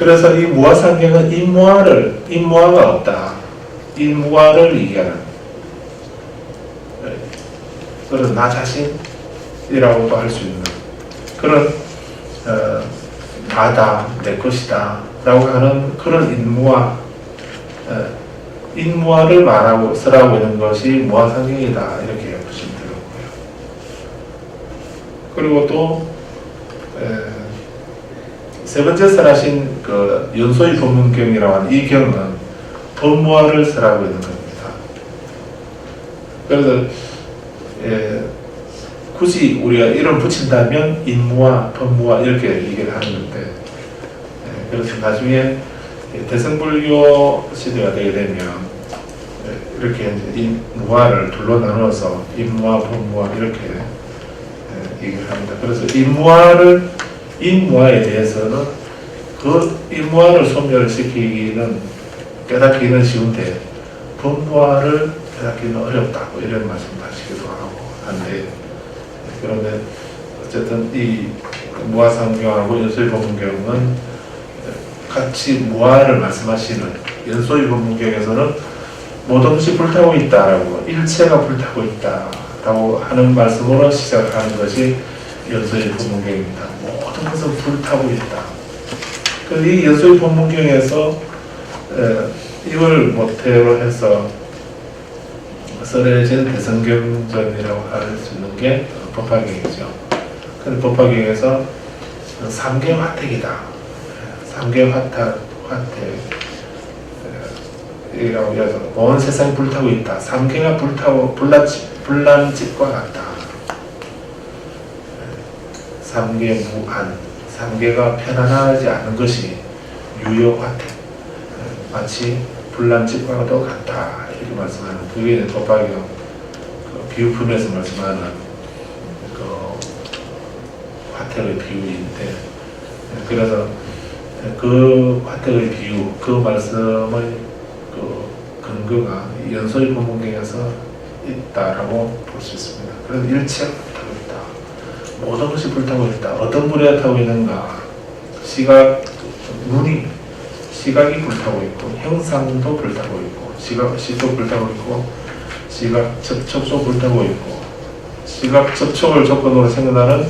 그래서 이 무아상경은 인무아가 없다. 인무아를 얘기하는 그런 나 자신이라고도 할 수 있는 그런 나다, 내 것이다 라고 하는 그런 인무아를 말하고 쓰라고 있는 것이 무아상경이다 이렇게 보시면 되겠고요. 그리고 또 세 번째 설하신 그 연소의 법문경이라고 하는 이 경은 법무아를 쓰라고 있는 겁니다. 그래서 굳이 우리가 이름 붙인다면 인무아, 법무아 이렇게 얘기를 하는 건데 그래서 나중에 대승불교 시대가 되게 되면 이렇게 이 무아를 둘로 나누어서 인무아, 법무아 이렇게 얘기를 합니다. 그래서 인무아에 대해서는 그 인무아를 소멸시키기는 깨닫기는 쉬운데 법무아를 깨닫기는 어렵다고 이런 말씀도 하시기도 하고 한데 그런데 어쨌든 이 무아상경하고 연소의 법문경은 같이 무아를 말씀하시는 연소의 법문경에서는 모든 것이 불타고 있다라고 일체가 불타고 있다라고 하는 말씀으로 시작하는 것이 연소의 법문경입니다. 모든 것은 불타고 있다. 그래서 이 연소의 법문경에서 이걸 모태로 해서 설해진 대성경전이라고 할 수 있는 게 법화경이죠. 근데 법화경에서 삼계화택이다. 삼계화택이라고 해서 온 세상이 불타고 있다. 삼계가 불타고 불난집과 같다. 삼계무안, 삼계가 편안하지 않은 것이 유효화택, 마치 불난집과도 같다 이렇게 말씀하는 그게 법화경 그 비유품에서 말씀하는 그 화택의 비유인데 그래서 그 화택의 비유 그 말씀의 그 근거가 연소의 법문경에서 있다라고 볼 수 있습니다. 그래서 일체가 불타고 있다. 모든 것이 불타고 있다. 어떤 불이 타고 있는가? 시각이 불타고 있고 형상도 불타고 있고 시도 불타고 있고 시각 접촉도 불타고 있고 시각 접촉을 조건으로 생겨나는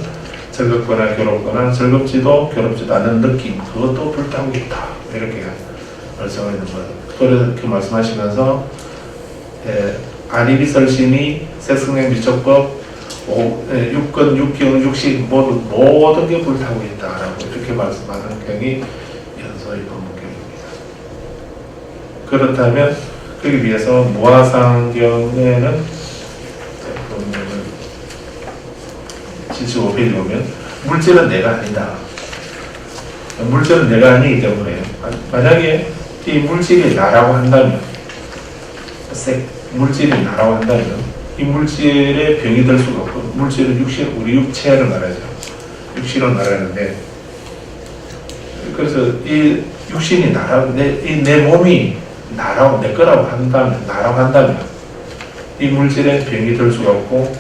즐겁거나 괴롭거나 즐겁지도 괴롭지도 않은 느낌 그것도 불타고 있다 이렇게 말씀하는 거예요. 그렇게 말씀하시면서 아리비설신이 색성행 미촉법 육근, 육경, 육식 모든 게 불타고 있다라고 이렇게 말씀하는 경이 연소의 법문경입니다. 그렇다면 그러기 위해서 무아상경에는 75페이지 보면 물질은 내가 아니다. 물질은 내가 아니기 때문에 만약에 이 물질이 나라고 한다면 물질이 나라고 한다면 이 물질에 병이 들 수가 없고 물질은 우리 육체를 말하죠. 육신을 말하는데 그래서 이 육신이 내 몸이 내 거라고 한다면 이 물질에 병이 들 수가 없고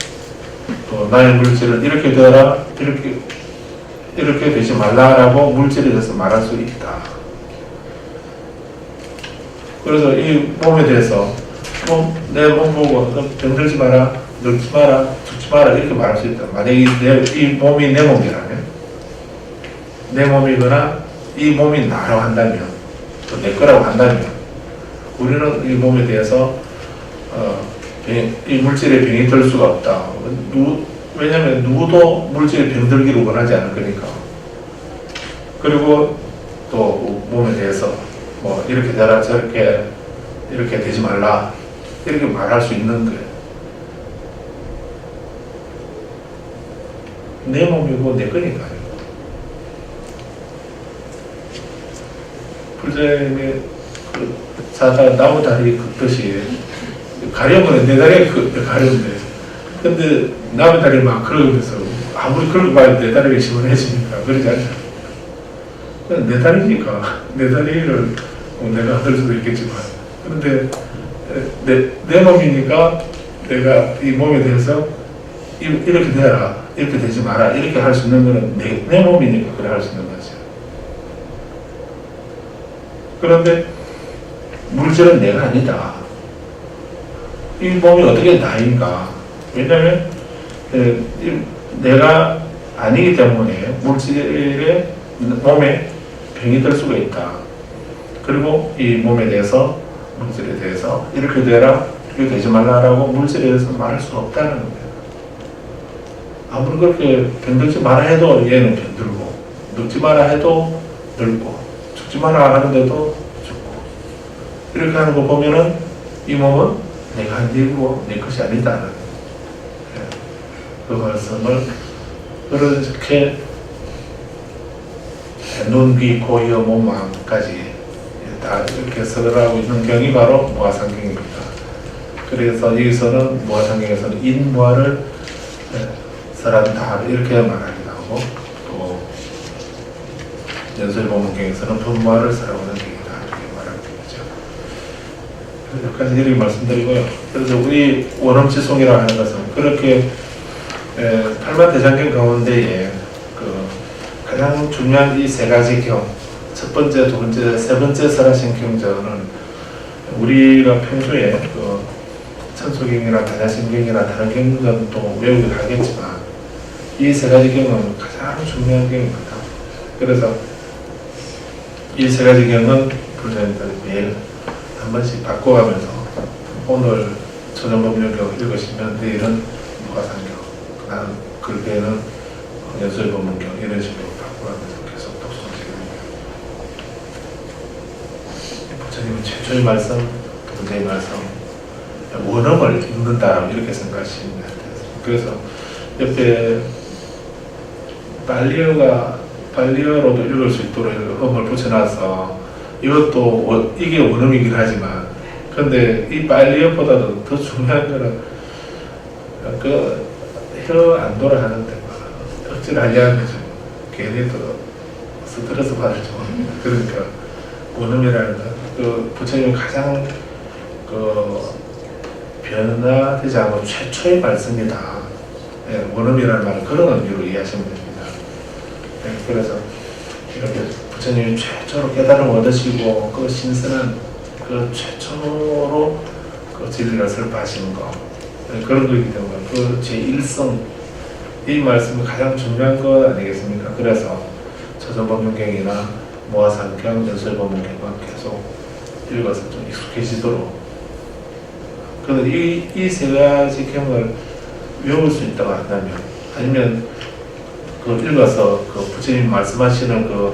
또 나의 물질은 이렇게 되어라 이렇게 되지 말라라고 물질에 대해서 말할 수 있다. 그래서 이 몸에 대해서 내 몸 보고 병들지 마라, 늙지 마라, 죽지 마라 이렇게 말할 수 있다. 만약에 이 몸이 내 몸이라면 내 몸이거나 이 몸이 나라고 한다면 또 내 거라고 한다면 우리는 이 몸에 대해서 이 물질에 병이 들 수가 없다. 왜냐하면 누구도 물질에 병들기를 원하지 않을 거니까. 그리고 또 몸에 대해서 이렇게 되라 저렇게 이렇게 되지 말라 이렇게 말할 수 있는 거예요. 내 몸이고 내 거니까요. 불자님의 그 자다 나무 다리 긋듯이 가려면 내 다리에 가려운데 근데 남의 다리 막 걸으면서 아무리 걸고 봐도 내 다리가 시원해지니까 그러지 않잖아. 내 다리니까 내 다리를 내가 흔들 수도 있겠지만 그런데 내 몸이니까 내가 이 몸에 대해서 이렇게 되라 이렇게 되지 마라 이렇게 할 수 있는 거는 내 몸이니까 그래 할 수 있는 거죠. 그런데 물질은 내가 아니다. 이 몸이 어떻게 나인가? 왜냐하면 내가 아니기 때문에 물질의 몸에 병이 들 수가 있다. 그리고 이 몸에 대해서 물질에 대해서 이렇게 되라 이렇게 되지 말라라고 물질에 대해서 말할 수 없다는 거예요. 아무리 그렇게 병들지 마라 해도 얘는 병들고 늙지 마라 해도 늙고 죽지 마라 하는데도 죽고 이렇게 하는 거 보면은 이 몸은 내가 한 일이고 내 것이 아니다는 그 말씀을 그렇게 눈, 귀, 코, 혀, 몸, 마음까지 다 이렇게 설하고 있는 경이 바로 무아상경입니다. 그래서 여기서는 무아상경에서는 인무아를 설한다 이렇게 말하기도 하고 또 연설법문경에서는 분무아를 설하고 있는 경이다 이렇게 말하게 되죠. 여기까지 이렇게 말씀드리고요. 그래서 우리 원엄지송이라고 하는 것은 그렇게 팔만대장경 가운데에 그 가장 중요한 이 세 가지 경, 첫 번째, 두 번째, 세 번째 설하신 경전은 우리가 평소에 그 천수경이나 다자신경이나 다른 경전도 외우기도 하겠지만 이 세 가지 경은 가장 중요한 경입니다. 그래서 이 세 가지 경은 불자님들이 매일 한 번씩 바꿔가면서 오늘 초전법문경 읽으시면 내일은 무아상경, 그다음 글귀에는 연설법문경 이런 식으로 바꿔가면서 계속 독서하시게 됩니다. 부처님은 최초의 말씀, 두 번째의 말씀, 원음을 읽는다 이렇게 생각하시면 돼요. 그래서 옆에 발리어로도 읽을 수 있도록 음을 붙여놔서 이것도 이게 원음이긴 하지만 근데 이 발리어보다도 더 중요한 거는 그 혀 안 돌아가는데 억지로 하려는 거죠. 괜히 또 스트레스 받을지 모릅니다. 그러니까 원음이라는 건 그 부처님이 가장 그 변화되지 않고 최초의 말씀이다. 예, 원음이라는 말은 그런 의미로 이해하시면 됩니다. 예, 그래서 이렇게 부처님이 최초로 깨달음을 얻으시고 그 신선한 그 최초로 그 진리를 설파하시는 거 예, 그런 거이기 때문에 그 제1성 이 말씀이 가장 중요한 것 아니겠습니까? 그래서 초전법문경이나 무아상경, 연설법문경은 계속 읽어서 좀 익숙해지도록 그런데 이 세 가지 경을 외울 수 있다고 한다면 아니면 그 읽어서 그 부처님 말씀하시는 그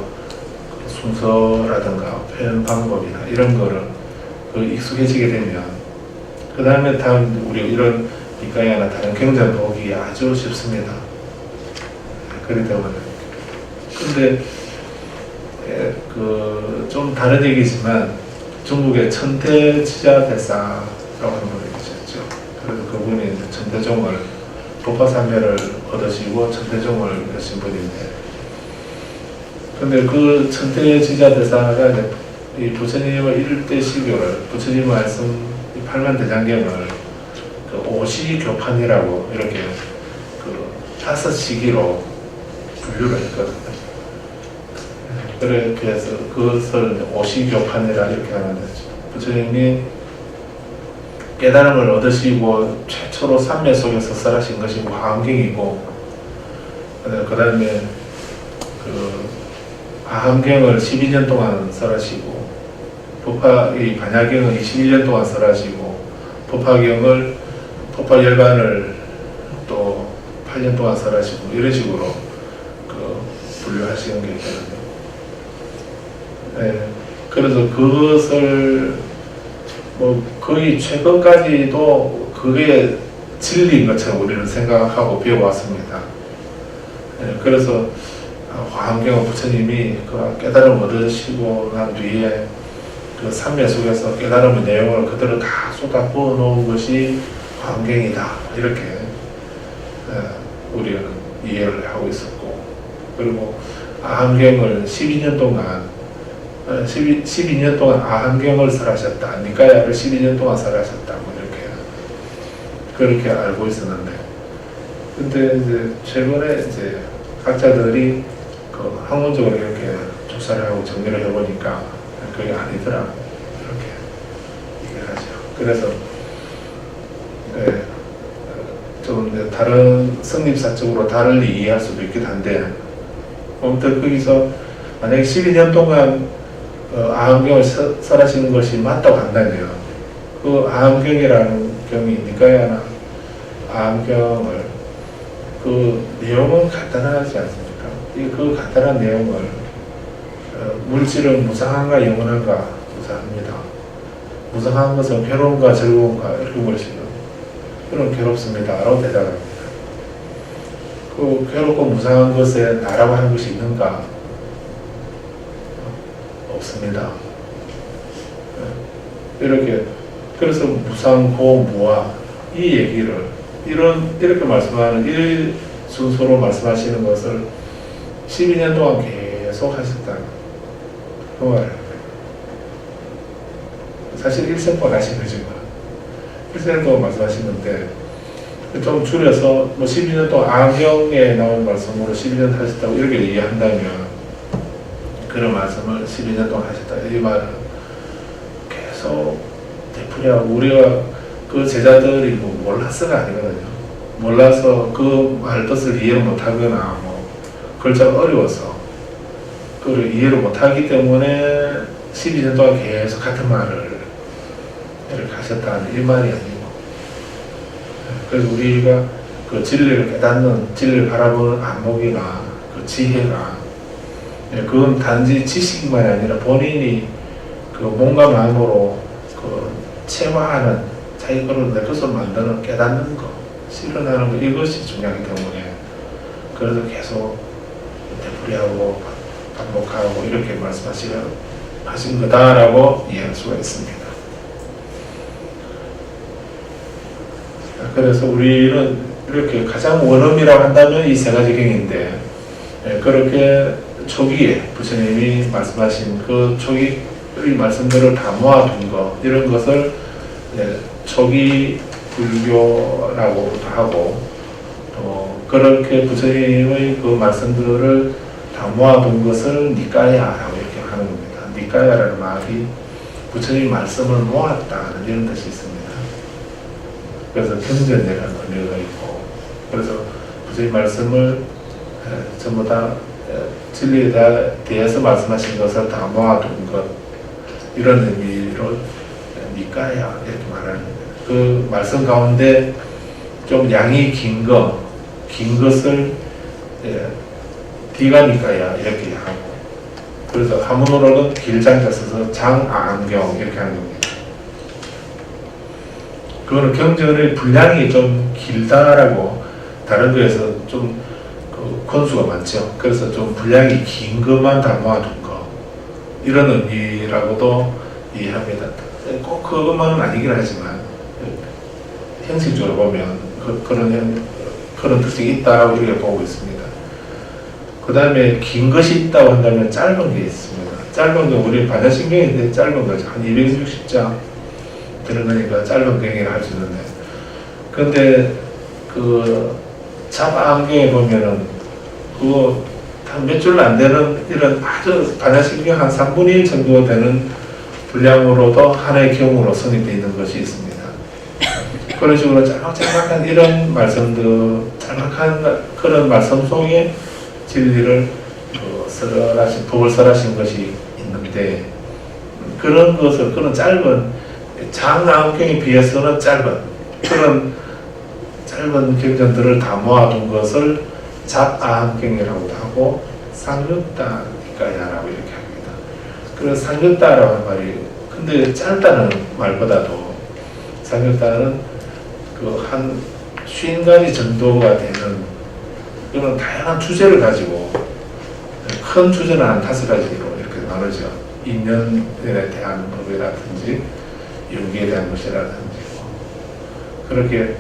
순서라든가 표현 방법이나 이런 거를 그 익숙해지게 되면 그 다음에 다음 우리 이런 니까야나 다른 경전 보기 아주 쉽습니다. 그렇기 때문에 근데 그 좀 다른 얘기지만 중국의 천태지자 대사라고 하는 분이 계셨죠. 그래서 그분이 천태종을 법화삼매를 얻으시고 천태종을 하신 분인데 근데 그 천태지자 대사가 이제 이 부처님의 일대 시교를 부처님 말씀 이 팔만대장경을 그 오시교판이라고 이렇게 그 5시기로 분류를 했거든요. 그래서 그것을 오시교판이라 이렇게 하는데 부처님이 깨달음을 얻으시고 최초로 삼매 속에서 설하신 것이 화엄경이고 그 다음에 그 아함경을 12년 동안 설하시고 이 반야경을 21년 동안 설하시고 법화경을 법화열반을 또 8년 동안 설하시고 이런 식으로 그 분류하시는 게 있거든요. 네, 그래서 그것을 뭐 거의 최근까지도 그게 진리인 것처럼 우리는 생각하고 배워왔습니다. 네, 그래서 화엄경은 부처님이 그 깨달음 얻으시고 난 뒤에 그 삼매 속에서 깨달음의 내용을 그대로 다 쏟아부어 놓은 것이 화엄경이다 이렇게 우리는 이해를 하고 있었고 그리고 아함경을 12년 동안 아함경을 설하셨다. 니까야를 12년 동안 설하셨다고 그렇게 알고 있었는데 근데 이제 최근에 이제 학자들이 그 학문적으로 이렇게 조사를 하고 정리를 해보니까 그게 아니더라. 이렇게 얘기를 하죠. 그래서 네, 좀 이제 다른 성립사적으로 다르게 이해할 수도 있긴 한데, 아무튼 거기서 만약에 12년 동안 아함경을 설하시는 것이 맞다고 한다면, 그 아함경이라는 경이 니까야나 아함경을 그 내용은 간단하지 않습니까? 그 간단한 내용을 물질은 무상한가 영원한가 무상합니다. 무상한 것은 괴로움과 즐거움과 이렇게 물으시는, 그럼 괴롭습니다 라고 대답합니다. 그 괴롭고 무상한 것에 나라고 하는 것이 있는가? 없습니다. 이렇게, 그래서 무상고 무아 이 얘기를 이렇게 말씀하는 이 순서로 말씀하시는 것을 12년 동안 계속 하셨다. 그 말을 사실 일생권 하신 거지만 일생 동안 말씀하시는데, 좀 줄여서 뭐 12년 동안 아경에 나온 말씀으로 12년 하셨다고 이렇게 이해한다면, 그런 말씀을 12년 동안 하셨다 이 말은 계속 되풀이하고, 우리가 그 제자들이 뭐 몰라서가 아니거든요. 몰라서 그 말 뜻을 이해를 못하거나 뭐 글자가 어려워서 그걸 이해를 못하기 때문에 12년 동안 계속 같은 말을 이렇게 하셨다는 이 말이 아니고, 그래서 우리가 그 진리를 깨닫는, 진리를 바라보는 안목이나 그 지혜가, 그건 단지 지식만이 아니라 본인이 그 몸과 마음으로 그 체화하는, 자기 거를 내 것을 만드는, 깨닫는 거, 실현하는 거, 이것이 중요하기 때문에 그래서 계속 되풀이하고 반복하고 이렇게 말씀하신 거다라고 이해할 수가 있습니다. 그래서 우리는 이렇게 가장 원음이라고 한다면 이 세 가지 경인데, 그렇게 초기에 부처님이 말씀하신 그 초기 말씀들을 다 모아둔 것, 이런 것을 초기 불교라고도 하고, 또 그렇게 부처님의 그 말씀들을 다 모아둔 것을 니까야라고 이렇게 하는 겁니다. 니까야라는 말이 부처님 말씀을 모았다는 이런 뜻이 있습니다. 그래서 경전이라는 의미가 있고, 그래서 부처님 말씀을 전부 다 진리에 대해서 말씀하신 것을 다 모아둔 것, 이런 의미로 니까야 이렇게 말하는 거예요. 그 말씀 가운데 좀 양이 긴 것을 디가니까야 이렇게 하고, 그래서 한문으로는 길장자 써서 장안경 이렇게 하는 겁니다. 그거는 경전의 분량이 좀 길다라고, 다른 거에서 좀 그 권수가 많죠. 그래서 좀 분량이 긴 것만 다 모아둔 거, 이런 의미라고도 이해합니다. 꼭 그것만은 아니긴 하지만 형식적으로 보면 그런 특징이 있다고 이렇게 보고 있습니다. 그 다음에 긴 것이 있다고 한다면 짧은 게 있습니다. 짧은 건 우리 반야신경인데 짧은 거죠. 한 260장 되는 거니까 짧은 경이라 할 수 있는데, 근데 그 잡아안경에 보면은 그거 한 몇 줄 안 되는 이런 아주 반야신경 한 3분의 1 정도 되는 분량으로도 하나의 경으로 성립되어 있는 것이 있습니다. 그런 식으로 짤막짤막한 이런 말씀들, 짤막한 그런 말씀 속에 진리를 법을 설하신 것이 있는데, 그런 것을, 그런 짧은 장안경에 비해서는 그런 짧은 경전들을 다 모아둔 것을 잡아안경이라고도 하고 상ют다니까야라고 이렇게 합니다. 그래서 상ют다라고 하는 말이, 근데 짧다는 말보다도 상ют다는 그 한 50가지 정도가 되는 그런 다양한 주제를 가지고, 큰 주제는 한 5가지로 이렇게 나누죠. 인연에 대한 법이라든지 연기에 대한 것이라든지, 그렇게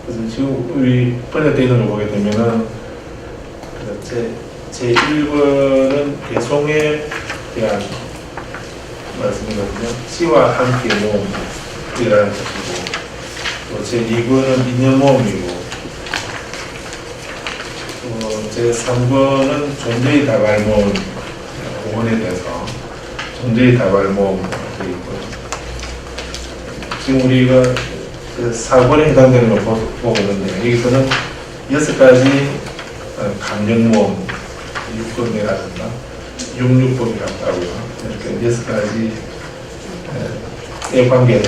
그래서 지금 우리 번역되어 있는 걸 보게 되면은 제1번은 개송에 대한 말씀이거든요. 시와 함께 모음이라는 뜻이고, 또 제2번은 인연 모음이고, 제3권은 존재의 다발모음 원에 대해서 존재의 다발모음 되어 있고요. 지금 우리가 그 4권에 해당되는 걸 보고 있는데 여기서는 6가지 강력모음 6권이라든가 66법이라고 하고요. 이렇게 6가지에 관계된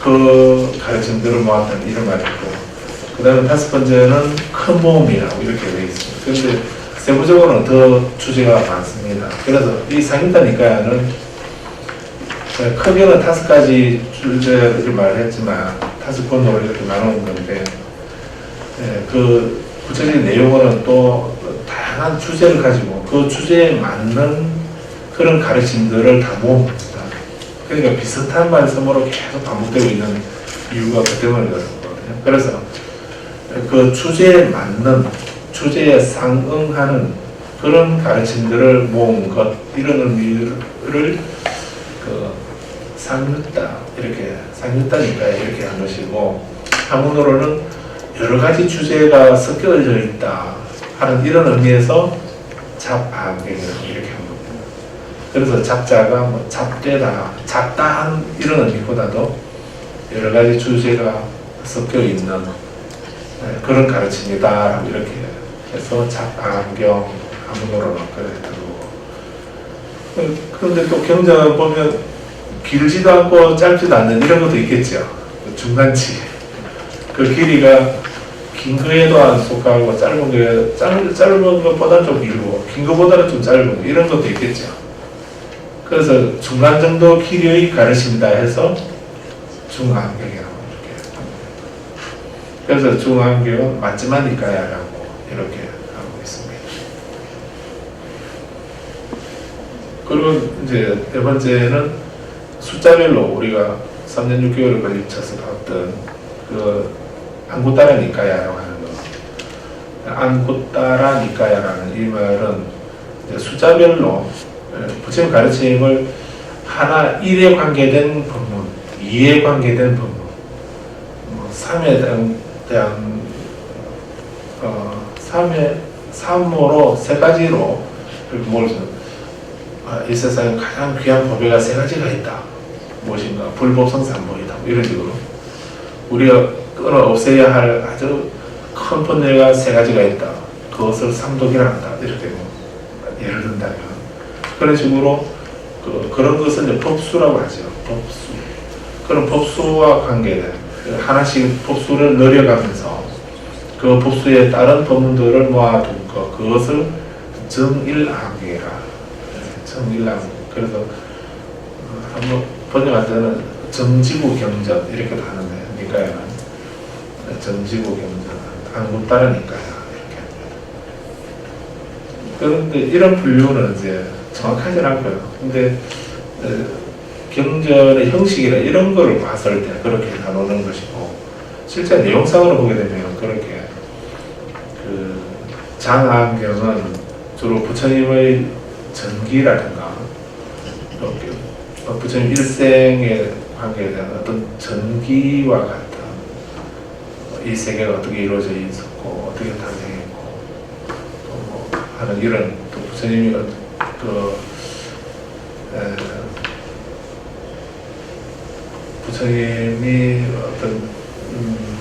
그 가르침들을 모았다는 이런 말이 있고, 그 다음에 5번째는 큰 모음이라고 이렇게 되어 있습니다. 그런데 세부적으로는 더 주제가 많습니다. 그래서 이 상유타니까야는 크게는 5가지 주제를 말했지만 5권으로 이렇게 나누는 건데, 그 구체적인 내용은 또 다양한 주제를 가지고 그 주제에 맞는 그런 가르침들을 다 모읍니다. 그러니까 비슷한 말씀으로 계속 반복되고 있는 이유가 그 때문에 그렇거든요. 그래서 그 주제에 맞는, 주제에 상응하는 그런 가르침들을 모은 것, 이런 의미를 그 상유타, 이렇게 상유타니까 이렇게 한 것이고, 한문으로는 여러 가지 주제가 섞여져 있다 하는 이런 의미에서 잡아경이라고 이렇게 한 겁니다. 그래서 잡자가 뭐 잡되다, 잡다한 이런 의미보다도 여러 가지 주제가 섞여 있는 그런 가르침이다 이렇게 해서 잡아경 한문으로는 그래 들고. 그런데 또 경전 보면 길지도 않고 짧지도 않는 이런 것도 있겠죠. 중간치. 그 길이가 긴 거에도 안 속하고 짧은 거에 짧은 것보다 좀 길고 긴 것보다는 좀 짧은 거, 이런 것도 있겠죠. 그래서 중간 정도 길이의 가르침이다 해서 중앙경이라고 이렇게 합니다. 그래서 중앙경은 맞지마니까야라고 이렇게 하고 있습니다. 그리고 이제 네 번째는 숫자별로 우리가 3년 6개월을 걸쳐서 봤던 그 안구따라 니까야라고 하는 거. 안구따라 니까야라는 이 말은 이제 숫자별로 부처님 가르침을 하나 1에 관계된 법문, 2에 관계된 법문, 3에 대한 3으로 세 가지로 이렇게 모르죠. 이 세상에 가장 귀한 법회가 세 가지가 있다. 무엇인가? 불법성삼보이다. 이런 식으로 우리가 끊어 없애야 할 아주 큰 번뇌가 세 가지가 있다. 그것을 삼독이라 한다. 이렇게 뭐 예를 든다면 그런 식으로 그런 것을 이제 법수라고 하죠. 법수. 그런 법수와 관계된 하나씩 법수를 늘려가면서 그 법수에 따른 법문들을 모아둔 것, 그것을 정일암경이라. 정일암. 그래서 한번 번역할 때는 정지구 경전 이렇게도 하는데, 니까야는 정지구 경전, 안구따라니까야 이렇게 합니다. 그런데 이런 분류는 이제 정확하진 않고요. 근데 경전의 형식이나 이런 거를 봤을 때 그렇게 나누는 것이고, 실제 내용상으로 보게 되면 그렇게 그 장암경은 주로 부처님의 전기라든가 또 부처님 일생에 관계된 어떤 전기와 같은 이 세계가 어떻게 이루어져 있었고 어떻게 탄생했고 또 뭐 하는 이런, 또 부처님이 부처님이 어떤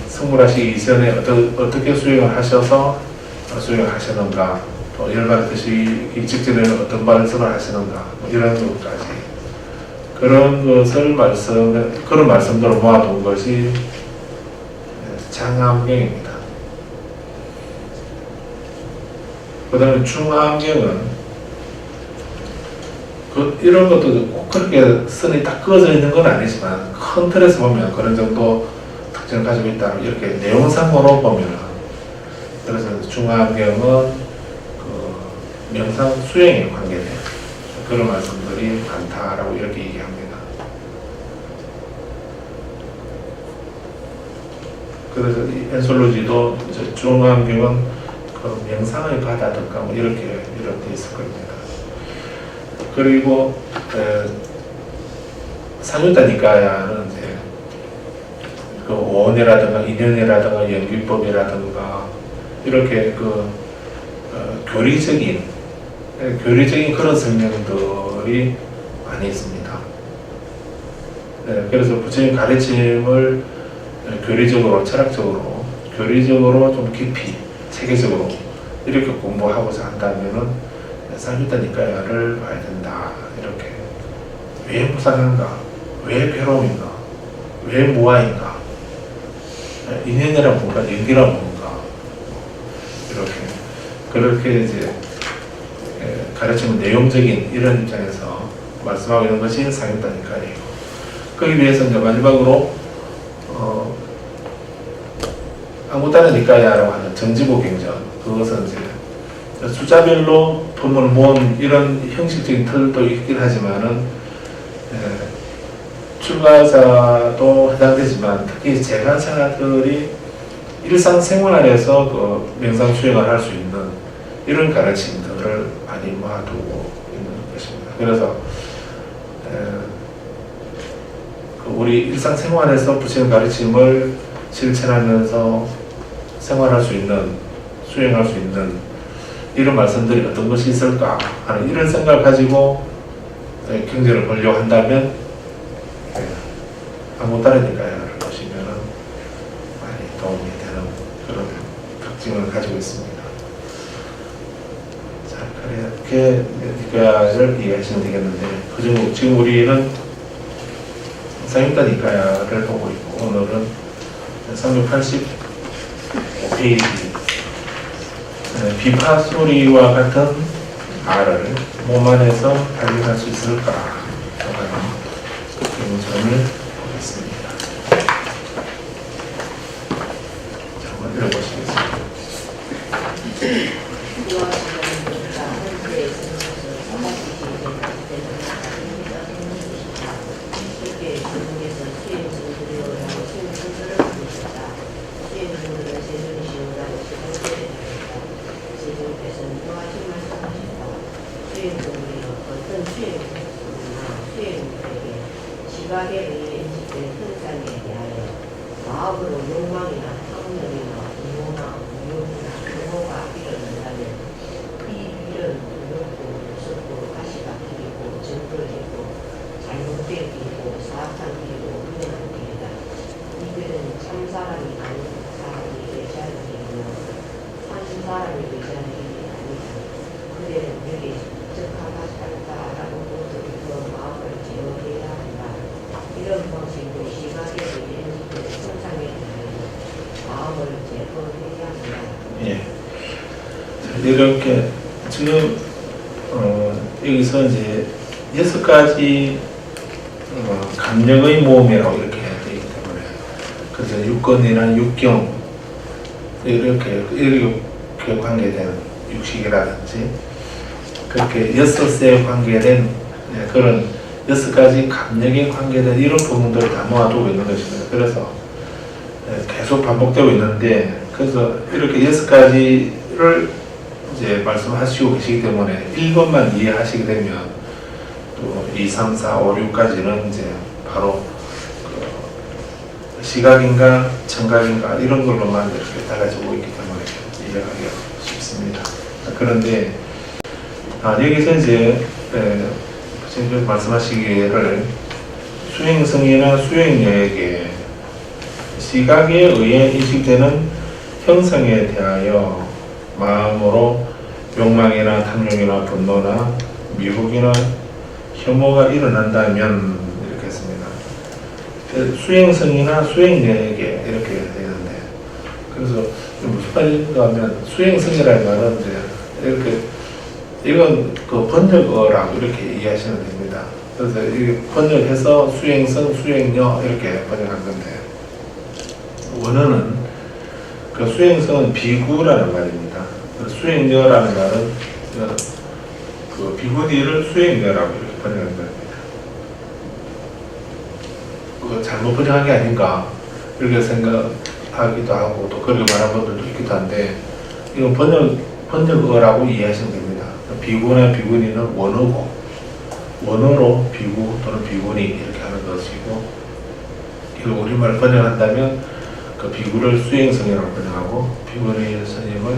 성불하시기 이전에 어떻게 수행을 하셔서 수행하시는가, 또 열반드시기 직전에는 어떤 말씀을 하시는가, 뭐 이런 것까지 그런 것을 그런 말씀들을 모아둔 것이 장암경입니다. 그 다음에 중암경은 이런 것도 꼭 그렇게 선이 딱 그어져 있는 건 아니지만 큰 틀에서 보면 그런 정도 특징을 가지고 있다. 이렇게 내용상으로 보면, 그래서 중암경은 그 명상 수행에 관계된 그런 말씀들이 많다라고 이렇게 얘기합니다. 그래서 이 엔솔로지도 중암경은 그 명상의 바다든가 뭐 이렇게 있을 겁니다. 그리고 상유타니까야는 이제 그 원이라든가 인연이라든가 연기법이라든가 이렇게 그 교리적인 그런 설명들이 많이 있습니다. 네, 그래서 부처님 가르침을 교리적으로, 철학적으로, 교리적으로 좀 깊이, 체계적으로 이렇게 공부하고자 한다면은 삼일다 니까야를 봐야 된다. 이렇게 왜 무상한가? 왜 괴로움인가? 왜 무아인가? 인연이란 뭔가, 연기란 뭔가? 이렇게 그렇게 이제 가르치는 내용적인 이런 입장에서 말씀하고 있는 것이 삼일다 니까야이고, 거기에 비해서 이제 마지막으로 아무따나 니까야라고 하는 정지보경전, 그것은 이제 숫자별로 법문을 모은 이런 형식적인 틀도 있긴 하지만은 출가자도 해당되지만 특히 재간사들이 일상생활에서 그 명상 수행을 할 수 있는 이런 가르침들을 많이 모아두고 있는 것입니다. 그래서 우리 일상생활에서 부처님 가르침을 실천하면서 생활할 수 있는, 수행할 수 있는 이런 말씀들이 어떤 것이 있을까 하는 이런 생각을 가지고 경전을 보려고 한다면 아무따나 니까야를 보시면 많이 도움이 되는 그런 특징을 가지고 있습니다. 자, 그렇게 니까야를 이해하시면 되겠는데, 그중 지금 우리는 삼일다 니까야를 보고 있고, 오늘은 385페이지 비파 소리와 같은 말을 몸 안에서 발견할 수 있을까 하는 질문을 보겠습니다. 한번 읽어보시겠습니다. 지각에 의해 인식된 현상에 대하여 마음으로 욕망이나 탐욕이나 분노나 우욕이나 혐오가 일어난다면 이 일은 두렵고 무섭고 가시가 길이고 정떨어지고 잘못된 길이고 사악한 길이고 흔한 길이다. 이들은 참사람이 아닌 사람이 의지하는 길이며 산사람이 의지하는 길이 아니다. 그들은 여기 적하가 살다라고 보더라도 마음을 제어해야 한다. 이런 방식으로 시각에 의해 현상에 대하여 마음을 제어해야 한다. 예. 이렇게 지금 여기서 이제 6가지 감정의 모음이라고 이렇게 해야 되기 때문에, 그래서 육건이나 육경 이렇게 관계된 육식이라든지 그렇게 6세 관계된 그런 6가지 감정에 관계된 이런 부분들을 다 모아두고 있는 것입니다. 그래서 계속 반복되고 있는데, 그래서 이렇게 6가지를 이제 말씀하시고 계시기 때문에 1번만 이해하시게 되면 또 2, 3, 4, 5, 6까지는 이제 바로 그 시각인가 청각인가 이런 걸로만 이렇게 달라지고 있기 때문에 이해하기가 쉽습니다. 그런데 여기서 이제 지금 말씀하시기를 수행성이나 수행여에게 시각에 의해 인식되는 형상에 대하여 마음으로 욕망이나 탐욕이나 분노나 미혹이나 혐오가 일어난다면 이렇게 했습니다. 수행성이나 수행여에게 이렇게 되는데, 그래서 무슨 말인가 하면 수행성이라는 말은 이제 이렇게 이건 그 번역어라고 이렇게 이해하시면 됩니다. 그래서 이 번역해서 수행성, 수행여 이렇게 번역한 건데, 원어는 그 수행성은 비구라는 말입니다. 수행여라는 말은 그 비구니를 수행여라고 이렇게 번역한 겁니다. 그 잘못 번역한 게 아닌가 이렇게 생각하기도 하고 또 그렇게 말한 분들도 있기도 한데, 이건 번역어라고 이해하시면 됩니다. 비구나 비구니는 원어고, 원어로 비구 또는 비구니 이렇게 하는 것이고, 이걸 우리말 번역한다면 그 비구를 수행성이라고 번역하고 비구니 스님을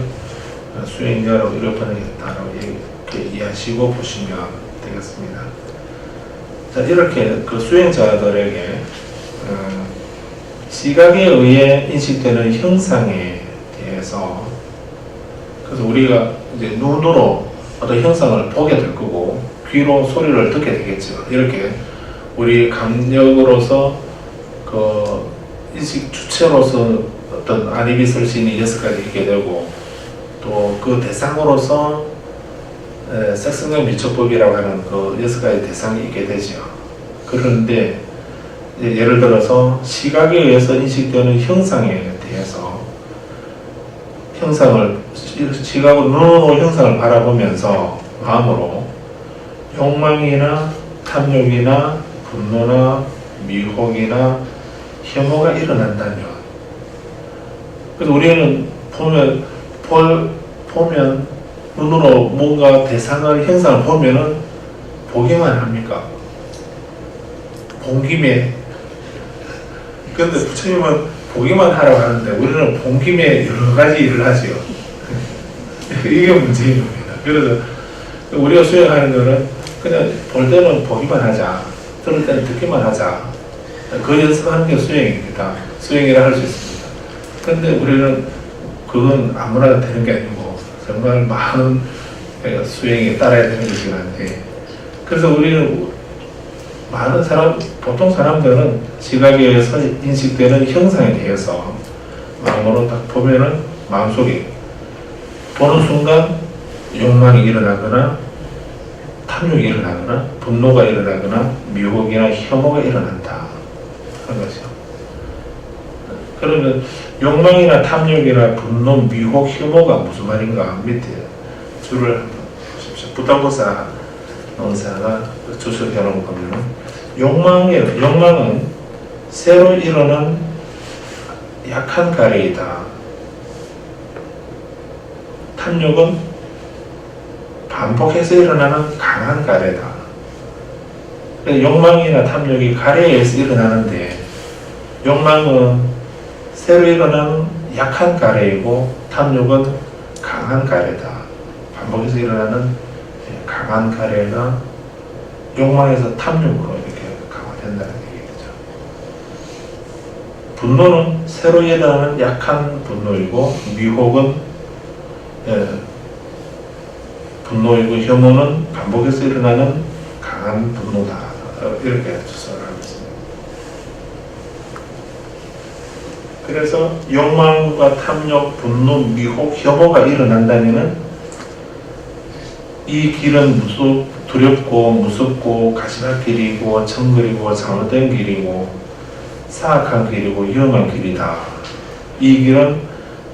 수행자로 이렇게 번역했다라고 이렇게 이해하시고 보시면 되겠습니다. 자, 이렇게 그 수행자들에게 시각에 의해 인식되는 형상에 대해서, 그래서 우리가 이제 눈으로 어떤 형상을 보게 될 거고 귀로 소리를 듣게 되겠죠. 이렇게 우리 감력으로서 그 인식 주체로서 어떤 아니비설신이 6가지 있게 되고, 또 그 대상으로서 색성경 미처법이라고 하는 그 6가지 대상이 있게 되죠. 그런데 예를 들어서 시각에 의해서 인식되는 형상에 대해서 형상을 시각으로 눈으로 형상을 바라보면서 마음으로 욕망이나 탐욕이나 분노나 미혹이나 혐오가 일어난다면, 그래서 우리는 보면 눈으로 뭔가 대상을 형상을 보면은 보기만 합니까? 본 김에. 근데 부처님은 보기만 하라고 하는데 우리는 본 김에 여러 가지 일을 하지요. 이게 문제인 겁니다. 그래서 우리가 수행하는 거는 그냥 볼 때는 보기만 하자, 들을 때는 듣기만 하자, 그 연습하는 게 수행입니다. 수행이라 할 수 있습니다. 근데 우리는 그건 아무나 되는 게 아니고 정말 많은 수행에 따라야 되는 것이긴 한데, 그래서 우리는 많은 사람, 보통 사람들은 시각에 의해서 인식되는 형상에 대해서 마음으로 딱 보면은 마음속에 보는 순간 욕망이 일어나거나 탐욕이 일어나거나 분노가 일어나거나 미혹이나 혐오가 일어난다 하는 거죠. 그러면 욕망이나 탐욕이나 분노, 미혹, 혐오가 무슨 말인가 밑에 줄을 한번 보십시오. 부담보사 의사가 주석해 놓은 거 보면 욕망은 새로 일어난 약한 가래이다. 탐욕은 반복해서 일어나는 강한 가래다. 욕망이나 탐욕이 가래에 의해서 일어나는데, 욕망은 새로 일어나는 약한 가래이고 탐욕은 강한 가래다. 반복해서 일어나는 강한 가래가 욕망에서 탐욕으로 이렇게 강화된다는 얘기죠. 분노는 새로 일어나는 약한 분노이고, 미혹은 분노이고, 혐오는 반복해서 일어나는 강한 분노다. 이렇게 주석을 하고 있습니다. 그래서 욕망과 탐욕, 분노, 미혹, 혐오가 일어난다면은 이 길은 두렵고 무섭고 가시밭 길이고 정글이고 잘못된 길이고 사악한 길이고 위험한 길이다. 이 길은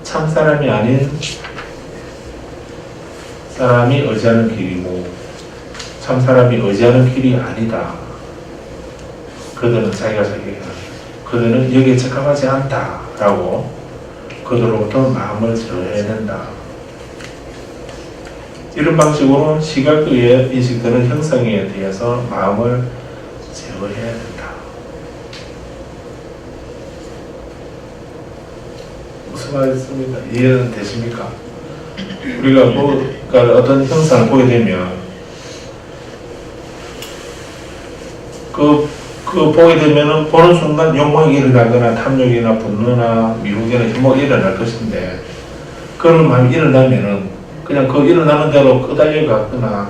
참 사람이 아닌 사람이 의지하는 길이고 참 사람이 의지하는 길이 아니다. 그들은 그들은 여기에 적합하지 않다라고 그들로부터 마음을 제어해야 된다. 이런 방식으로 시각에 의해 인식되는 형상에 대해서 마음을 제어해야 된다. 무슨 말씀입니까? 이해는 되십니까? 우리가 그러니까 어떤 형상을 보게 되면 그 보게 되면은 보는 순간 욕망이 일어나거나 탐욕이나 분노나 미혹이나 혐오가 일어날 것인데, 그런 마음이 일어나면은 그냥 그 일어나는 대로 끄달려가거나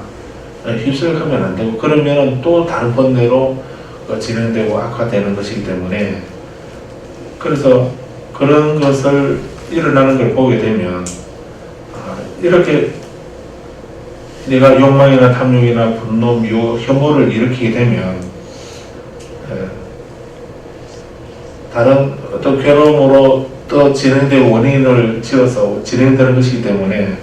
휩쓸가면 안 되고, 그러면은 또 다른 번대로 진행되고 악화되는 것이기 때문에, 그래서 그런 것을 일어나는 걸 보게 되면 이렇게 내가 욕망이나 탐욕이나 분노, 미혹, 혐오를 일으키게 되면 다른 어떤 괴로움으로 또 진행되고 원인을 지어서 진행되는 것이기 때문에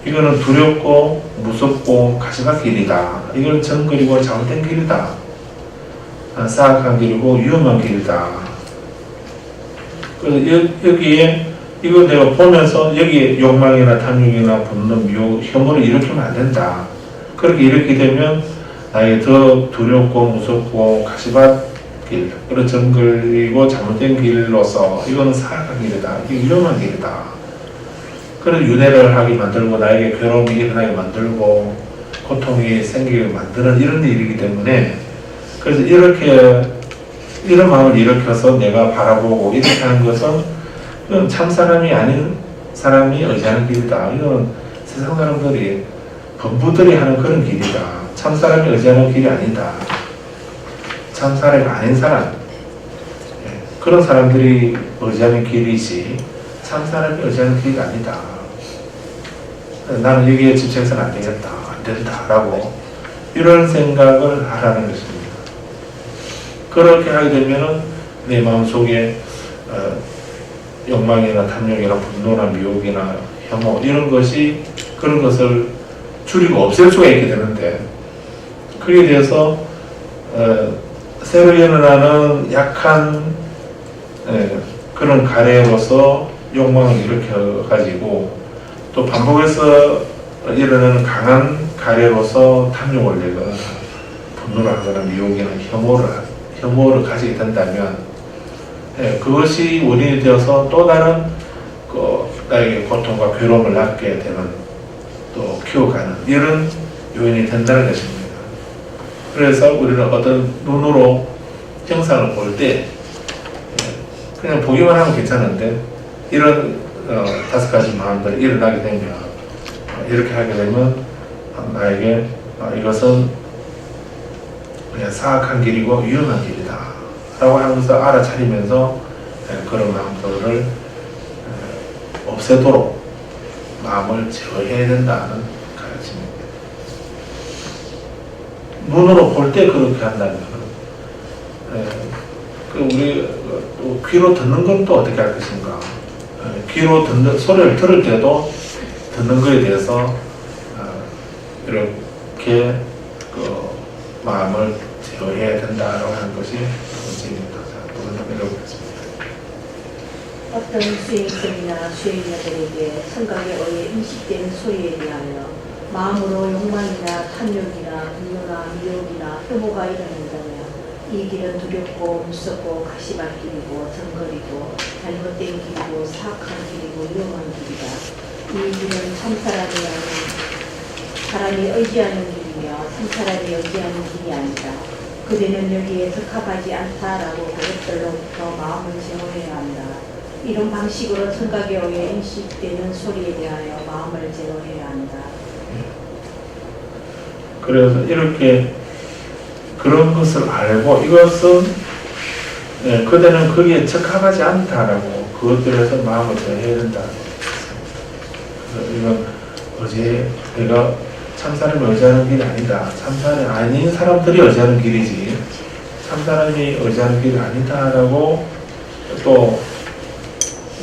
이거는 두렵고 무섭고 가시밭 길이다. 이건 정글이고 잘못된 길이다. 사악한 길이고 위험한 길이다. 그래서 여기에 이걸 내가 보면서 여기에 욕망이나 탐욕이나 분노, 미혹, 혐오를 일으키면 안 된다. 그렇게 일으키게 되면 나에게 더 두렵고 무섭고 가시밭 길, 그런 정글이고 잘못된 길로서 이거는 사악한 길이다. 이게 위험한 길이다. 그런 윤회를 하게 만들고 나에게 괴로움이 일어나게 만들고 고통이 생기게 만드는 이런 일이기 때문에 그래서 이렇게 이런 마음을 일으켜서 내가 바라보고 이렇게 하는 것은 이건 참 사람이 아닌 사람이 의지하는 길이다. 이건 세상 사람들이 범부들이 하는 그런 길이다. 참 사람이 의지하는 길이 아니다. 참 사람이 아닌 사람, 그런 사람들이 의지하는 길이지 참 사람이 의지하는 길이 아니다. 나는 여기에 집착해서는 안 되겠다, 안 된다라고 이런 생각을 하라는 것입니다. 그렇게 하게 되면은 내 마음속에 욕망이나 탐욕이나 분노나 미혹이나 혐오 이런 것이 그런 것을 줄이고 없앨 수가 있게 되는데 그에 대해서 새로 일어나는 약한 그런 가래로서 욕망을 일으켜 가지고 또 반복해서 일어나는 강한 가래로서 탐욕을 내거나 분노를 하거나 미혹이나 혐오를 가지게 된다면 그것이 원인이 되어서 또 다른 나에게 고통과 괴로움을 낳게 되는 또 키워가는 이런 요인이 된다는 것입니다. 그래서 우리는 어떤 눈으로 형상을 볼 때 그냥 보기만 하면 괜찮은데 이런 5가지 마음들이 일어나게 되면 이렇게 하게 되면 나에게 이것은 그냥 사악한 길이고 위험한 길이다 라고 하면서 알아차리면서 그런 마음들을 없애도록 마음을 제어해야 된다는 가르침입니다. 눈으로 볼 때 그렇게 한다면 우리 또 귀로 듣는 건 또 어떻게 할 것인가? 귀로 듣는 소리를 들을 때도 듣는 것에 대해서 이렇게 마음을 제어해야 된다라고 하는 것이 두 번째입니다. 자, 두 번째 읽어보겠습니다. 어떤 수행성이나 수행자들에게 생각에 의해 인식되는 소리에 대하여 마음으로 욕망이나 탐욕이나 분노나 미혹이나 혐오가 일어난다면 이 길은 두렵고 무섭고 가시밭길이고 정거리고 잘못된 길이고 사악한 길이고 위험한 길이다. 이 길은 사람이 의지하는 길이며 참사람이 의지하는 길이 아니다. 그대는 여기에 적합하지 않다라고 그것들로부터 마음을 제어해야 한다. 이런 방식으로 생각에 의해 인식되는 소리에 대하여 마음을 제어해야 한다. 그래서 이렇게 그런 것을 알고 이것은 그대는 거기에 적합하지 않다라고 그것들에서 마음을 제어해야 된다. 그래서 이건 어제 내가 참사람이 의지하는 길이 아니다. 참사람이 아닌 사람들이 의지하는 길이지 참사람이 의지하는 길이 아니다라고 또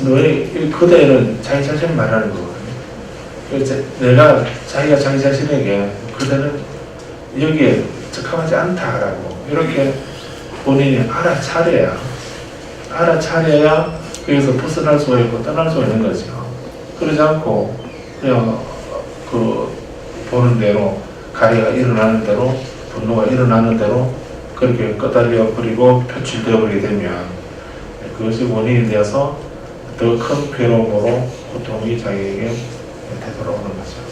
너의 그대는 자기 자신을 말하는 거거든요. 내가 자기가 자기 자신에게 그대는 여기에 적합하지 않다라고 이렇게 본인이 알아차려야 여기서 벗어날 수가 있고 떠날 수가 있는 거죠. 그러지 않고 그냥 보는 대로 가래가 일어나는 대로 분노가 일어나는 대로 그렇게 끄달려 버리고 표출되어 버리게 되면 그것이 원인이 되어서 더 큰 괴로움으로 고통이 자기에게 되돌아오는 거죠.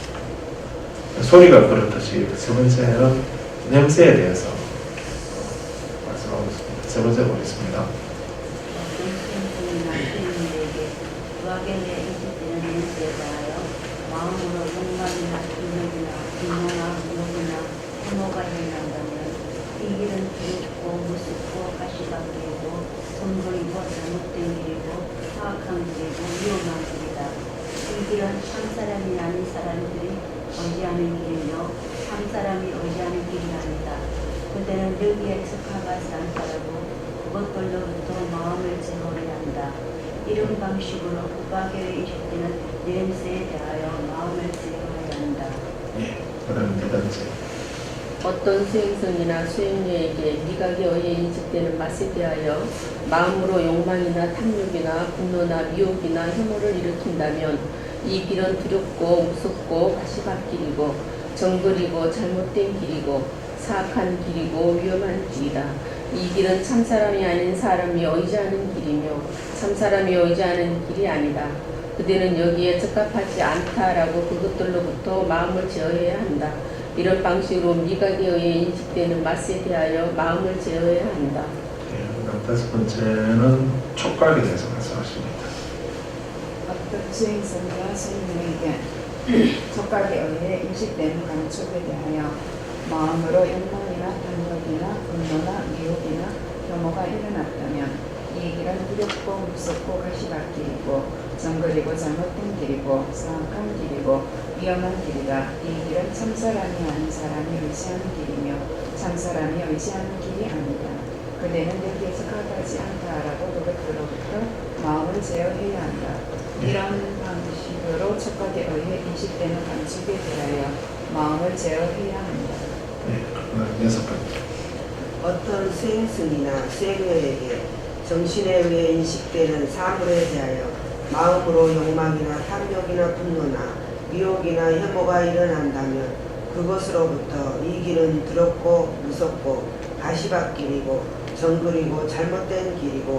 소리가 그렇듯이 세 번째는 냄새에 대해서 말씀하고 있습니다. 세 번째 보겠습니다. 마음으로 욕망이나 분노나 미혹이나 혐오가 일어난다면 이 길은 두렵고 무섭고 가시밭길이고 정거리고 잘못된 길이고 사악한 길이고 위험한 길이다. 이 길은 참사람이 아닌 사람들이 의지하는 길이며 참사람이 의지하는 길이 아니다. 그대는 여기에 적합하지 않다라고 그것들로부터 마음을 제어해야 한다. 이런 방식으로 국가계의 인식되는 냄새에 대하여 마음을 제어해야 한다. 그다음 네 번째. 어떤 수행성이나 수행녀에게 미각에 의해 인식되는 맛에 대하여 마음으로 욕망이나 탐욕이나 분노나 미혹이나 혐오를 일으킨다면 이 길은 두렵고 무섭고 가시밭길이고 정글이고 잘못된 길이고 사악한 길이고 위험한 길이다. 이 길은 참사람이 아닌 사람이 의지하는 길이며 참사람이 의지하는 길이 아니다. 그대는 여기에 적합하지 않다라고 그것들로부터 마음을 제어해야 한다. 이런 방식으로 미각에 의해 인식되는 맛에 대하여 마음을 제어해야 한다. 그다음 다섯 번째는 촉각에 대해서 말씀하십니다. 어떤 수행성과 수행에게 촉각에 의해 인식되는 감촉에 대하여 마음으로 욕망이나 탐욕이나 분노나 미혹이나 혐오가 일어났다면 이 길은 두렵고 무섭고 가시밭길이고 정거리고 잘못된 길이고 사악한 길이고 위험한 길이다. 이 길은 참사람이 아닌 사람이 의지하는 길이며 참사람이 의지하는 길이 아니다. 그대는 여기에서 가지 않다라고 그것들로부터 마음을 제어해야 한다. 이런 방식으로 촉각에 의해 인식되는 감촉에 대하여 마음을 제어해야 한다. 그다음 여섯 번째. 어떤 수행승이나 수행녀에게 정신에 의해 인식되는 사물에 대하여 마음으로 욕망이나 탐욕이나 분노나 미혹이나 혐오가 일어난다면 그것으로부터 이 길은 더럽고 무섭고 가시밭길이고 정글이고 잘못된 길이고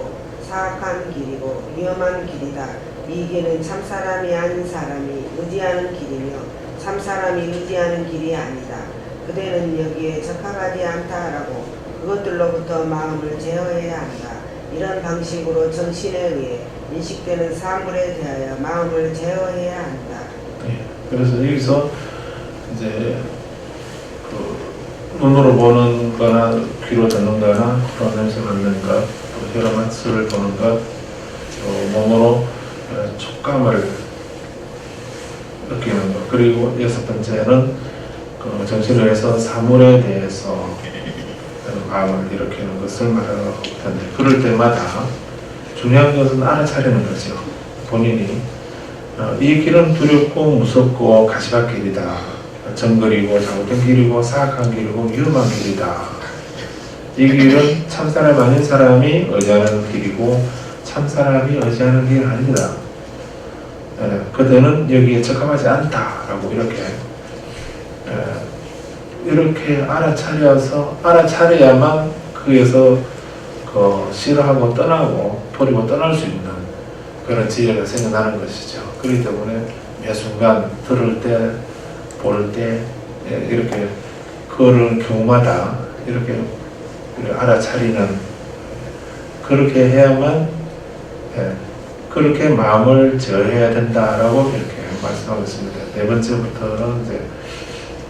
사악한 길이고 위험한 길이다. 이 길은 참사람이 아닌 사람이 의지하는 길이며 참사람이 의지하는 길이 아니다. 그대는 여기에 적합하지 않다라고 그것들로부터 마음을 제어해야 한다. 이런 방식으로 정신에 의해 인식되는 사물에 대하여 마음을 제어해야 한다. 그래서 여기서 이제 그 눈으로 보는 거나 귀로 듣는 거나 그런 냄새 맡는 것, 또 혀로 맛을 보는 것, 또 몸으로 촉감을 느끼는 것. 그리고 여섯 번째는 그 정신을 위해서 사물에 대해서 마음을 일으키는 것을 말하고 있는데, 그럴 때마다 중요한 것은 알아차리는 거죠. 본인이 이 길은 두렵고 무섭고 가시밭길이다. 정거리고 잘못된 길이고 사악한 길이고 위험한 길이다. 이 길은 참사람 아닌 사람이 의지하는 길이고 참사람이 의지하는 길이 아니다. 그대는 여기에 적합하지 않다라고 이렇게 알아차려야만 거기에서 싫어하고 떠나고 버리고 떠날 수 있는 그런 지혜가 생겨나는 것이죠. 그렇기 때문에 매 순간 들을 때, 볼 때 이렇게 그런 경우마다 이렇게 알아차리는, 그렇게 해야만 그렇게 마음을 제어해야 된다라고 이렇게 말씀하고 있습니다. 네 번째부터는 이제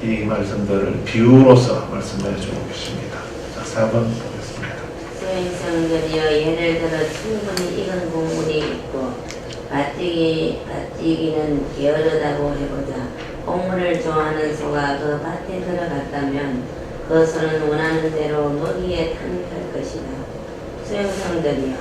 이 말씀들을 비유로서 말씀해 주고 계십니다. 자, 4번 보겠습니다. 수행성들이여 예를 들어 충분히 익은 곡물이 있고 밭지기는 게으르다고 해보자. 곡물을 좋아하는 소가 그 밭에 들어갔다면 그 소는 원하는 대로 먹이에 탐닉할 것이다. 수행성들이여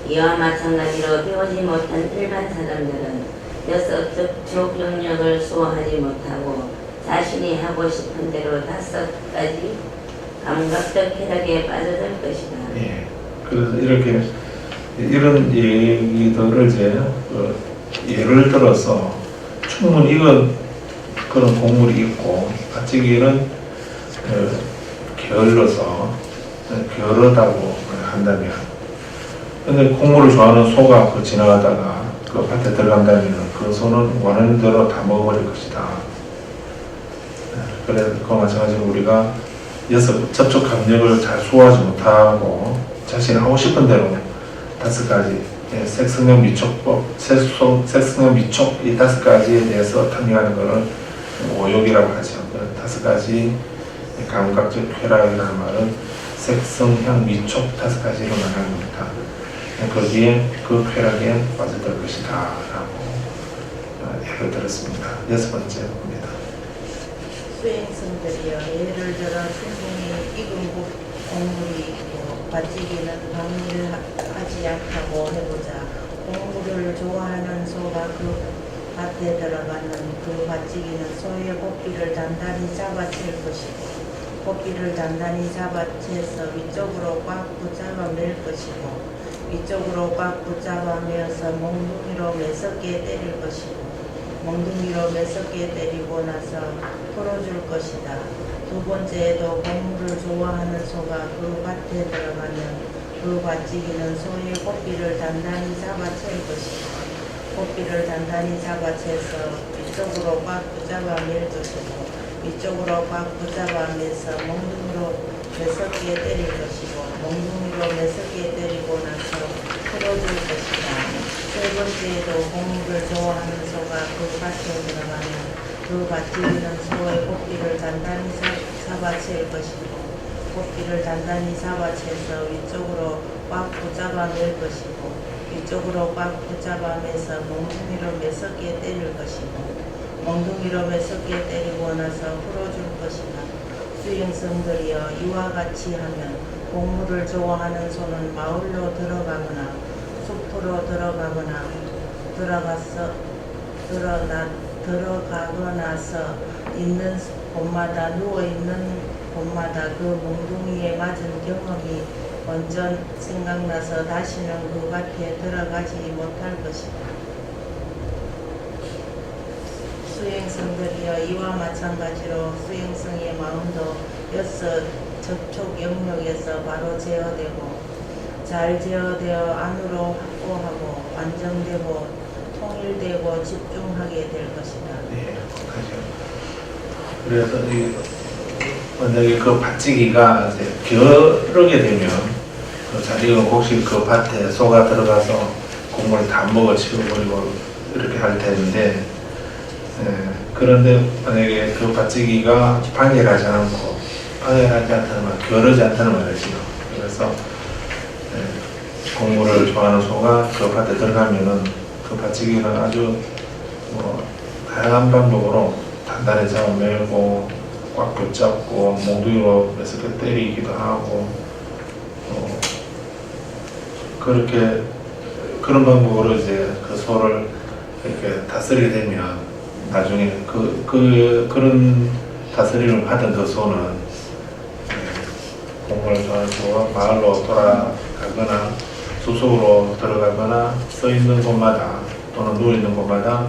이와 마찬가지로 배우지 못한 일반 사람들은 녀석 영역을 수호하지 못하고 자신이 하고 싶은 대로 5가지 감각적 쾌락에 빠져들 것이다. 예. 그래서 이런 얘기들을 이제 예를 들어서 충분히 익은 그런 곡물이 있고 밭지기는 게으르다고 한다면, 근데 곡물을 좋아하는 소가 지나가다가 그 밭에 들어간다면 그 소는 원하는 대로 다 먹어버릴 것이다. 그래서 그와 마찬가지로 우리가 접촉 감정을 잘 소화하지 못하고 자신이 하고 싶은 대로 5가지 색성형 미촉법, 색성형 미촉 이 5가지에 대해서 탐닉하는 것을 오욕이라고 하죠. 5가지 감각적 쾌락이라는 말은 색성향 미촉 5가지로 말하는 겁니다. 거기에 그 쾌락에 빠져들 것이다 라고 얘기를 들었습니다. 6번째 봅니다. 수행성들이여 예를 들어 충분히 익은 곡물이 있고 밭지기는 방일하지 않다고 해보자. 곡물을 좋아하는 소가 그 밭에 들어가는 그 밭지기는 소의 고삐를 단단히 잡아챌 것이고 고삐를 단단히 잡아채서 위쪽으로 꽉 붙잡아 맬 것이고 위쪽으로 꽉 붙잡아 매어서 몽둥이로 매섭게 때릴 것이고 몽둥이로 매섭게 때리고 나서 풀어줄 것이다. 2번째에도 곡물을 좋아하는 소가 그 밭에 들어가면 그 밭지기는 소의 고삐를 단단히 잡아챌 것이고 고삐를 단단히 잡아채서 위쪽으로 꽉 붙잡아 밀 것이고 위쪽으로 꽉 붙잡아매서 몽둥이로 매섭게 때릴 것이고 몽둥이로 매섭게 때리고 나서 풀어줄 것이다. 세 번째에도 곡물을 좋아하는 소가 그 밭에 들어가면 그 밭지기는 소의 고삐를 단단히 잡아챌 것이고 고삐를 단단히 잡아채서 위쪽으로 꽉 붙잡아 맬 것이고 위쪽으로 꽉 붙잡아 매서 몽둥이로 매섭게 때릴 것이고 몽둥이로 매섭게 때리고 나서 풀어줄 것이다. 수행성들이여 이와 같이 하면 곡물을 좋아하는 소는 마을로 들어가거나 숲으로 들어가거나서 있는 곳마다 누워있는 곳마다 그 몽둥이에 맞은 경험이 먼저 생각나서 다시는 그 밭에 들어가지 못할 것이다. 수행성들이여 이와 마찬가지로 수행성의 마음도 여섯 접촉 영역에서 바로 제어되고 잘 제어되어 안으로 확보하고 완성되고 통일되고 집중하게 될 것이다. 네, 그래서 만약에 그 밭지기가 이제 겨르게 되면 그 자기가 혹시 그 밭에 소가 들어가서 곡물을 다 먹어 치워버리고 이렇게 할 텐데, 그런데 만약에 그 밭지기가 방해하지 않고 방해하지 않다는 말, 겨르지 않다는 말이죠. 그래서 곡물을 좋아하는 소가 그 밭에 들어가면은 그 밭지기는 아주 다양한 방법으로 단단히 잡아매고 꽉 붙잡고 몽둥이로 매섭게 때리기도 하고 그렇게 그런 방법으로 이제 그 소를 이렇게 다스리게 되면 나중에 그런 다스림을 받은 그 소는 곡물을 좋아하는 소가 마을로 돌아가거나 숲속으로 들어가거나 서 있는 곳마다 또는 누워 있는 곳마다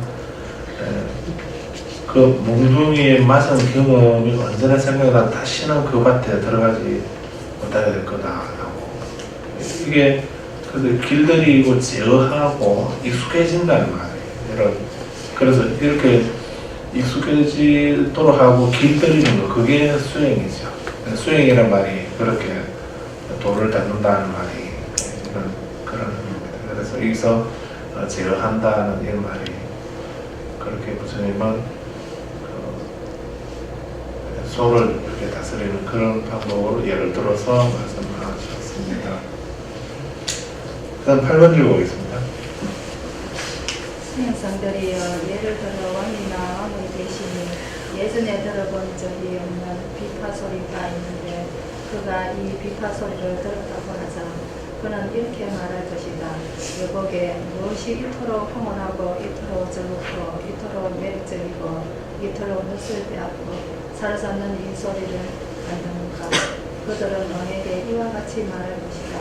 그 몽둥이에 맞은 경험이 언제나 생각나 다시는 그 밭에 들어가지 못하게 될 거다라고. 이게 그래서 길들이고 제어하고 익숙해진다는 말이에요. 그래서 이렇게 익숙해지도록 하고 길들이는 거, 그게 수행이죠. 수행이란 말이 그렇게 돌을 닦는다는 말이 그런 의미입니다. 그래서 여기서 제어한다는 이런 말이 그렇게 부처님은 소를 이렇게 다스리는 그런 방법으로 예를 들어서 말씀하셨습니다. 그다음 8번 읽어보겠습니다. 수행성들이여 예를 들어 왕이나 왕의 대신이 예전에 들어본 적이 없는 비파 소리가 있는데 그가 이 비파 소리를 들었다고 하자 그는 이렇게 말할 것이다. 여보게 무엇이 이토록 황홀하고 이토록 즐겁고 이토록 매력적이고 이토록 낯을 빼앗고 사로잡는 이 소리를 만드는가. 그들은 왕에게 이와 같이 말할 것이다.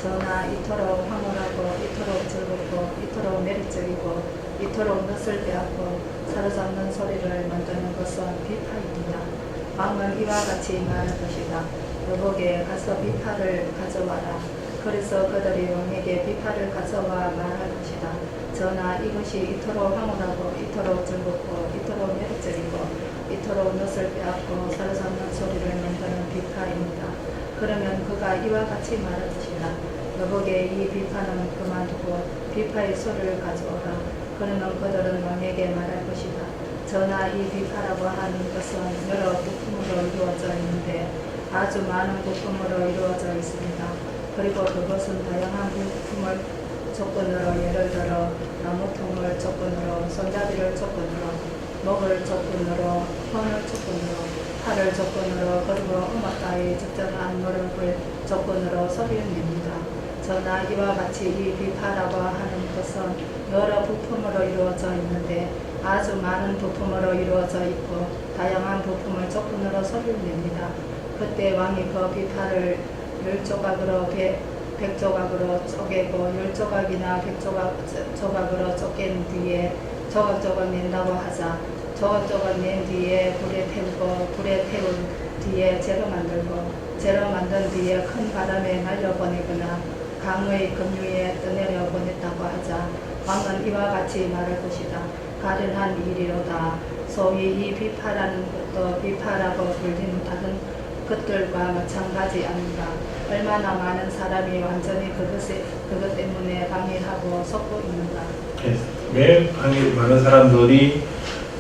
전하 이토록 황홀하고 이토록 즐겁고 이토록 매력적이고 이토록 낯을 빼앗고 사로잡는 소리를 만드는 것은 비파입니다. 왕은 이와 같이 말할 것이다. 여보게 가서 비파를 가져와라. 그래서 그들이 왕에게 비파를 가져와 말할 것이다. 전하 이것이 이토록 황홀하고 이토록 즐겁고 이토록 매력적이고 이토록 낯을 빼앗고 사로잡는 소리를 만드는 비파입니다. 그러면 그가 이와 같이 말할 것이다. 여보게 이 비파는 그만두고 비파의 소리를 가져오라. 그러면 그들은 왕에게 말할 것이다. 전하 이 비파라고 하는 것은 여러 부품으로 이루어져 있는데 아주 많은 부품으로 이루어져 있습니다. 그리고 그것은 다양한 부품을 조건으로 예를 들어 나무통을 조건으로 손잡이를 조건으로 목을 조건으로 손을 조건으로 팔을 조건으로 그리고 음악가의 적절한 노력을 조건으로 소리를 냅니다. 전하 이와 같이 이 비파라고 하는 것은 여러 부품으로 이루어져 있는데 아주 많은 부품으로 이루어져 있고 다양한 부품을 조건으로 소리를 냅니다. 그때 왕이 그 비파를 10조각으로 100조각으로 쪼개고 10조각이나 100조각으로 쪼갠 뒤에 조각조각 낸다고 하자 조각조각 낸 뒤에 불에 태우고 불에 태운 뒤에 재로 만들고 재로 만든 뒤에 큰 바람에 날려보내거나 강의 급류에 떠내려 보냈다고 하자 왕은 이와 같이 말할 것이다. 가련한 일이로다. 소위 이 비파라는 것도 비파라고 불리는 다른 것들과 마찬가지 아닌가. 얼마나 많은 사람이 완전히 그것 때문에 방해하고 속고 있는가. 왜 많은 사람들이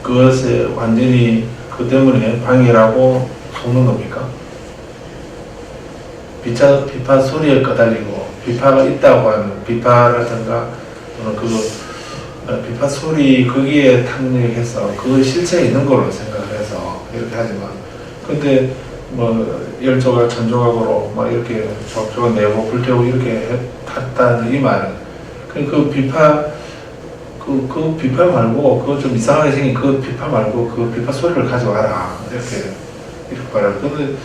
그것에 완전히 그 때문에 방해라고 속는 겁니까? 비파 소리에 거달리고 비파가 있다고 하는 비파라든가 또는 비파 소리 거기에 탐닉해서 그 실체가 있는 걸로 생각을 해서 이렇게 하지만 근데 뭐 열조각 천조각으로 막 이렇게 적조각 내고 불태우고 이렇게 했다는 이 말은 그 비파 그 비파 말고 그거 좀 이상하게 생긴 그 비파 말고 그 비파 소리를 가져와라 이렇게 말해요. 근데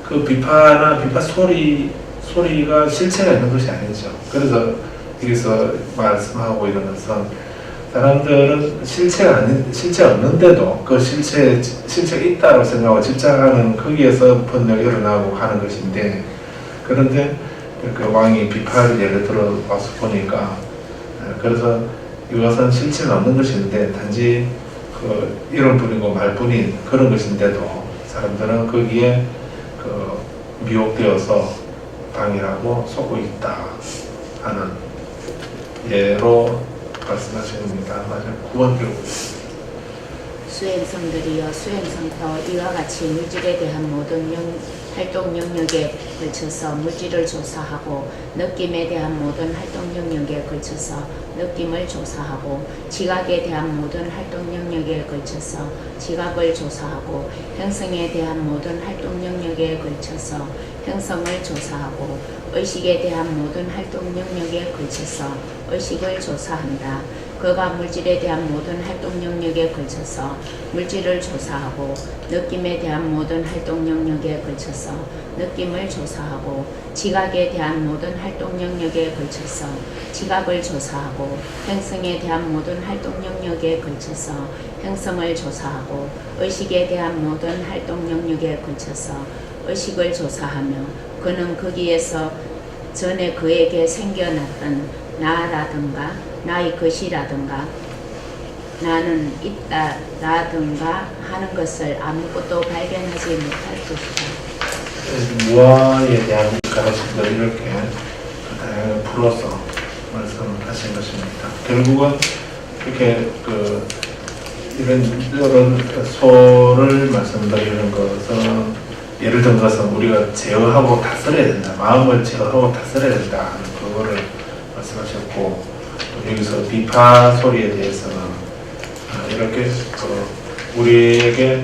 그 비파나 비파 소리가 실체가 있는 것이 아니죠. 그래서 여기서 말씀하고 있는 것은 사람들은 실체가 없는데도 그 실체가 있다고 생각하고 집착하는 거기에서 번뇌가 일어나고 하는 것인데 그런데 그 왕이 비파를 예를 들어 와서 보니까 그래서 이것은 실체는 없는 것인데 단지 그 이름뿐이고 말뿐인 그런 것인데도 사람들은 거기에 그 미혹되어서 방해하고 속고 있다 하는 예로 말씀하시는 겁니다. 맞아요. 9번 기록. 수행성들이여 수행성도 이와 같이 물질에 대한 모든 활동 영역에 걸쳐서 물질을 조사하고 느낌에 대한 모든 활동 영역에 걸쳐서 느낌을 조사하고 지각에 대한 모든 활동 영역에 걸쳐서 지각을 조사하고 형성에 대한 모든 활동 영역에 걸쳐서 형성을 조사하고 의식에 대한 모든 활동 영역에 걸쳐서 의식을 조사한다. 그가 물질에 대한 모든 활동 영역에 걸쳐서 물질을 조사하고 느낌에 대한 모든 활동 영역에 걸쳐서 느낌을 조사하고 지각에 대한 모든 활동 영역에 걸쳐서 지각을 조사하고 형성에 대한 모든 활동 영역에 걸쳐서 형성을 조사하고 의식에 대한 모든 활동 영역에 걸쳐서 의식을 조사하며 그는 거기에서 전에 그에게 생겨났던 나라든가 나의 것이라든가 나는 있다라든가 하는 것을 아무것도 발견하지 못할 것이다. 무아에 대한 가르침들 이렇게 다양하게 풀어서 말씀하신 것입니다. 결국은 이렇게 이런 소를 말씀드리는 것은 예를 든 것은 우리가 제어하고 다스려야 된다. 마음을 제어하고 다스려야 된다. 하는 그거를 말씀하셨고 여기서 비파 소리에 대해서는 이렇게 우리에게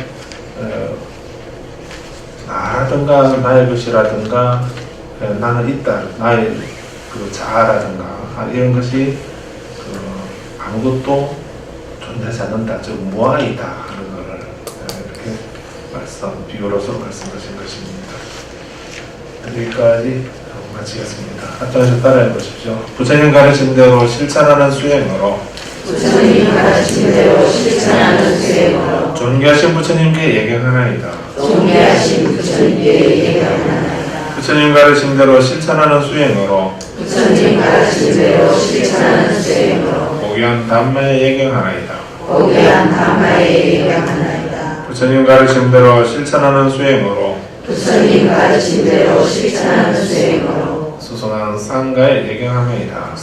나라든가 나의 것이라든가 나는 있다. 나의 자아라든가 이런 것이 아무것도 존재하지 않는다. 즉 무아이다 하는 것을 이렇게 비유로서 말씀하신 것입니다. 여기까지 마치겠습니다. 앞장에서 따라해 보십시오. 부처님 가르친 대로 실천하는 수행으로 존귀하신 부처님께 예경하나이다. 부처님 가르친 대로 실천하는 수행으로 복연 담마에 예경하나이다. 부처님 가르친 대로 실천하는 수행으로 수승한 상가에 예경하나이다.